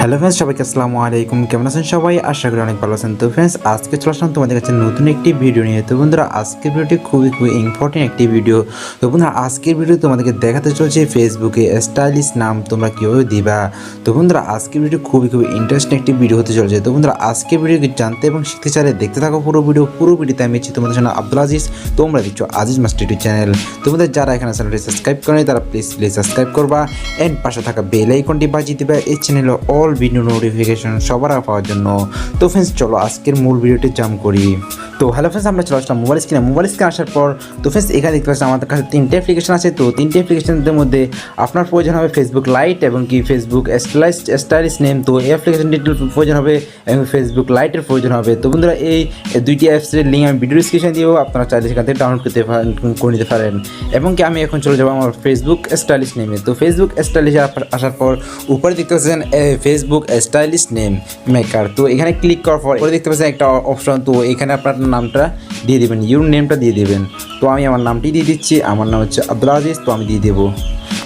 Hello friends, সবাইকে আসসালামু আলাইকুম। কেমন আছেন সবাই? আশা করি অনেক ভালো আছেন। তো ফ্রেন্ডস, আজকে চলে আসলাম তোমাদের কাছে নতুন একটি ভিডিও নিয়ে। তো বন্ধুরা, আজকের ভিডিওটি খুবই ইম্পর্টেন্ট একটি ভিডিও। তো বন্ধুরা, আজকের ভিডিও তোমাদেরকে দেখাতে চলছে ফেসবুকে স্টাইলিশ নাম তোমরা কীভাবে দিবা। তো বন্ধুরা, আজকের ভিডিও খুবই ইন্টারেস্টিং একটি ভিডিও হতে চলছে। তো বন্ধুরা, আজকের ভিডিওকে জানতে এবং শিখতে চাইলে দেখতে থাকো পুরো ভিডিওতে আমি আছি তোমাদের জন্য আব্দুল আজিজ। তোমরা দেখছো আজিজ মাস্টার চ্যানেল। তোমাদের যারা এখানে চ্যানেলটি সাবস্ক্রাইব করেনি তারা প্লিজ সাবস্ক্রাইব করবা এন্ড পাশে থাকা বেল আইকনটি বাজিয়ে দিবা এই চ্যানেলে অল ভিডিও নোটিফিকেশন সবার আগে পাওয়ার জন্য। তো ফ্রেন্ডস, চলো আজকের মূল ভিডিওটি জাম্প করি। তো হ্যালো ফ্রেন্ডস, আমরা চলে আসলাম মোবাইল স্ক্রিনে আসার পর। তো ফ্রেন্ডস, এখানে দেখতে পাচ্ছেন আমাদের কাছে তিনটে অ্যাপ্লিকেশন আছে। তো তিনটে অ্যাপ্লিকেশনের মধ্যে আপনার প্রয়োজন হবে ফেসবুক লাইট এবং কি ফেসবুক স্টাইলিশ নেম। তো এই অ্যাপ্লিকেশনটির প্রয়োজন হবে এবং ফেসবুক লাইটের প্রয়োজন হবে। তো বন্ধুরা, এই দুইটি অ্যাপসের লিঙ্ক আমি ভিডিও ডিসক্রিপশনে দিয়েও আপনারা চাইলে সেখান থেকে ডাউনলোড করে নিতে পারেন। এবং কি আমি এখন চলে যাবো আমার ফেসবুক স্টাইলিশ নেমে। তো ফেসবুক স্টাইলিশ আসার পর উপরে দেখতে পাচ্ছেন ফেসবুক স্টাইলিশ নেম মেকার। তো এখানে ক্লিক করার পর উপরে দেখতে পাচ্ছেন একটা অপশন। তো এখানে আপনার নামটা দিয়ে দেবেন, ইউর নেমটা দিয়ে দেবেন। তো আমি আমার নামটি দিয়ে দিচ্ছি, আমার নাম হচ্ছে আব্দুল আজিজ। তো আমি দিয়ে দেবো।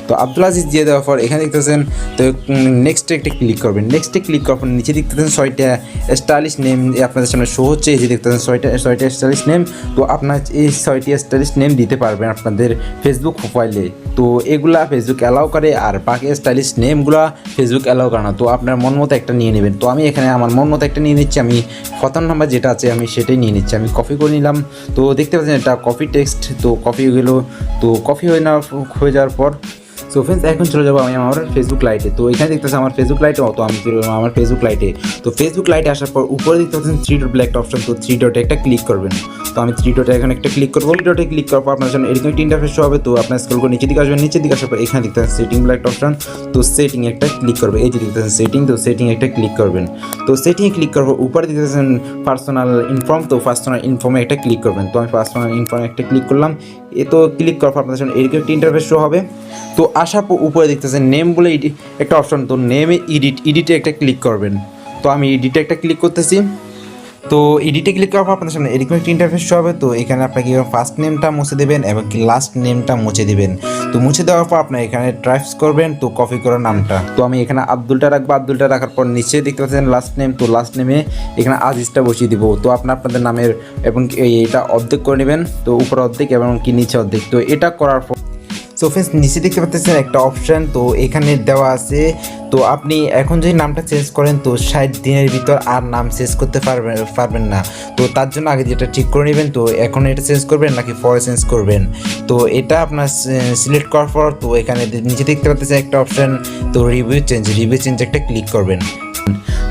তো আব্দুল আজিজ দিয়ে দেওয়ার পর এখানে দেখতেছেন তো নেক্সটে একটা ক্লিক করবেন। নেক্সটে ক্লিক করার পর নিচে দেখতেছেন 6টা স্টাইলিশ নেম আপনাদের সামনে শো হচ্ছে। এই যে দেখতেছেন 6টা স্টাইলিশ নেম। তো আপনার এই 6টি স্টাইলিশ নেম দিতে পারবেন আপনাদের ফেসবুক প্রোফাইলে। তো এগুলা ফেসবুক অ্যালাউ করে, আর বাকি স্টাইলিশ নেমগুলো ফেসবুক অ্যালাউ করে না। তো আপনার মন মতো একটা নিয়ে নেবেন। তো আমি এখানে আমার মন মতো একটা নিয়ে নিচ্ছি। আমি প্রথম নাম্বার যেটা আছে আমি সেটাই নিয়ে নিচ্ছি। আমি কপি করে নিলাম। তো দেখতে পাচ্ছেন এটা কপি টেক্সট। তো কপি হয়ে কপি হয়ে যাওয়ার পর সো ফ্রেন্ডস, এখন চলে যাবো আমি আমার ফেসবুক লাইটে। তো এখানে দেখতেছি আমার ফেসবুক লাইটে। তো আমি চলে যাবো আমার ফেসবুক লাইটে। তো ফেসবুক লাইটে আসার পর উপরে দেখতে পাচ্ছেন 3 ডট ব্ল্যাক অপশন। তো 3 ডটে একটা ক্লিক করবেন। তো আমি 3 ডটে এখন একটা ক্লিক করবো। 3 ডটে ক্লিক করার পর আপনার জন্য এরকম একটা ইন্টারফেস হবে। তো আপনার স্ক্রল করে নিচের দিকে আসবেন। নিচের দিকে আসার পর এখানে দেখতে পাচ্ছেন সেটিং ব্ল্যাক অপশন। তো সেটিং একটা ক্লিক করবেন। এই যে দেখতে পাচ্ছেন সেটিং। তো সেটিং একটা ক্লিক করবেন। তো সেটিংয়ে ক্লিক করার পর উপরে দেখতে পাচ্ছেন পার্সোনাল ইনফর্ম। তো পার্সোনাল ইনফর্মে একটা ক্লিক করবেন। তো আমি পার্সোনাল ইনফর্মে একটা ক্লিক করলাম। তো ক্লিক করার পর আপনাদের জন্য এরকম একটা ইন্টারফেস হবে। তো আসার পর উপরে দেখতেছেন নেম বলে একটা অপশন। তো নেমে এডিটে একটা ক্লিক করবেন। তো আমি এডিটে একটা ক্লিক করতেছি। তো এডিটে ক্লিক করার পর আপনাদের সামনে এরকম একটা ইন্টারফেস হবে। তো এখানে আপনাকে ফার্স্ট নেমটা মুছে দেবেন এবং কি লাস্ট নেমটা মুছে দেবেন। তো মুছে দেওয়ার পর আপনার এখানে টাইপ করবেন। তো কপি করার নামটা তো আমি এখানে আব্দুলটা রাখবো। আব্দুলটা রাখার পর নিচে দেখতে পাচ্ছেন লাস্ট নেম। তো লাস্ট নেমে এখানে আজিজটা বসিয়ে দিব। তো আপনাদের নামের এবং এটা অর্ধেক করে নেবেন। তো উপরে অর্ধেক এবং কি নিচে অর্ধেক। তো এটা করার পর সো ফ্রেন্ডস, নিচে দেখতে পাচ্ছেন একটা অপশান। তো এখানে দেওয়া আছে। তো আপনি এখন যদি নামটা চেঞ্জ করেন তো 60 দিনের ভিতর আর নাম চেঞ্জ করতে পারবেন না। তো তার জন্য আগে যেটা ঠিক করে নেবেন। তো এখন এটা চেঞ্জ করবেন নাকি পরে চেঞ্জ করবেন। তো এটা আপনার সিলেক্ট করার পর তো এখানে নিচে দেখতে পাচ্ছেন একটা অপশান। তো রিভিউ চেঞ্জ একটা ক্লিক করবেন।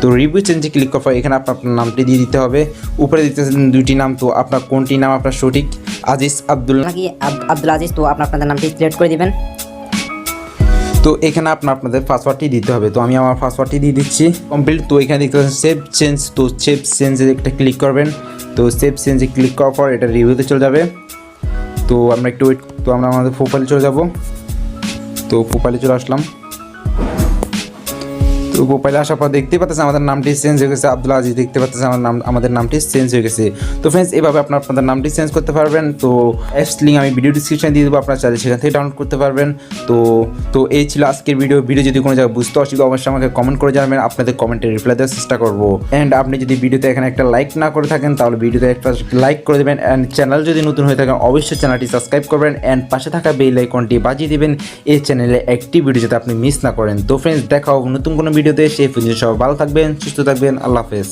তো রিভিউ চেঞ্জে ক্লিক করার পর এখানে আপনার নামটি দিয়ে দিতে হবে। উপরে দিতে দুইটি নাম। তো আপনার কোনটি নাম আপনার সঠিক, আজিজ আব্দুল নাকি আব্দুল আজিজ। তো আপনাদের নামটি সিলেক্ট করে দিবেন। তো এখানে আপনাদের পাসওয়ার্ডটি দিতে হবে। তো আমি আমার পাসওয়ার্ডটি দিয়ে দিচ্ছি কমপ্লিট। তো এখানে দেখতে পাচ্ছেন সেভ চেঞ্জ। তো সেভ চেঞ্জে একটা ক্লিক করবেন। তো সেভ চেঞ্জে ক্লিক করার পর এটা রিভিউতে চলে যাবে। তো আমরা একটু ওয়েট। তো আমরা আমাদের প্রোফাইলে চলে যাব। তো প্রোফাইলে চলে আসলাম। তো প্রোফাইলে আসার পর দেখতে পাচ্ছেন আমাদের নামটি চেঞ্জ হয়ে গেছে। আব্দুল আজিজ দেখতে পাচ্ছেন আমাদের নামটি চেঞ্জ হয়ে গেছে। তো ফ্রেন্ডস, এভাবে আপনাদের নামটি চেঞ্জ করতে পারবেন। তো অ্যাপস লিঙ্ক আমি ভিডিও ডিসক্রিপশনে দিয়ে দেবো, আপনারা চাইলে সেখান থেকে ডাউনলোড করতে পারবেন। তো এই ছিল আজকের ভিডিও যদি কোনো জায়গায় বুঝতে অসুবিধা অবশ্যই আমাকে কমেন্ট করে জানাবেন। আপনাদের কমেন্টে রিপ্লাই দেওয়ার চেষ্টা করবো। অ্যান্ড আপনি যদি ভিডিওতে এখানে একটা লাইক না করে থাকেন তাহলে ভিডিওতে একটা লাইক করে দেবেন। অ্যান্ড চ্যানেল যদি নতুন হয়ে থাকেন অবশ্যই চ্যানেলটি সাবস্ক্রাইব করবেন। অ্যান্ড পাশে থাকা বেল আইকনটি বাজিয়ে দেবেন এই চ্যানেলে একটি ভিডিও যাতে আপনি মিস না করেন। তো ফ্রেন্ডস, দেখা হবে নতুন কোনো ভিডিওতে। সেই পর্যন্ত সবাই ভালো থাকবেন, সুস্থ থাকবেন। আল্লাহ হাফেজ।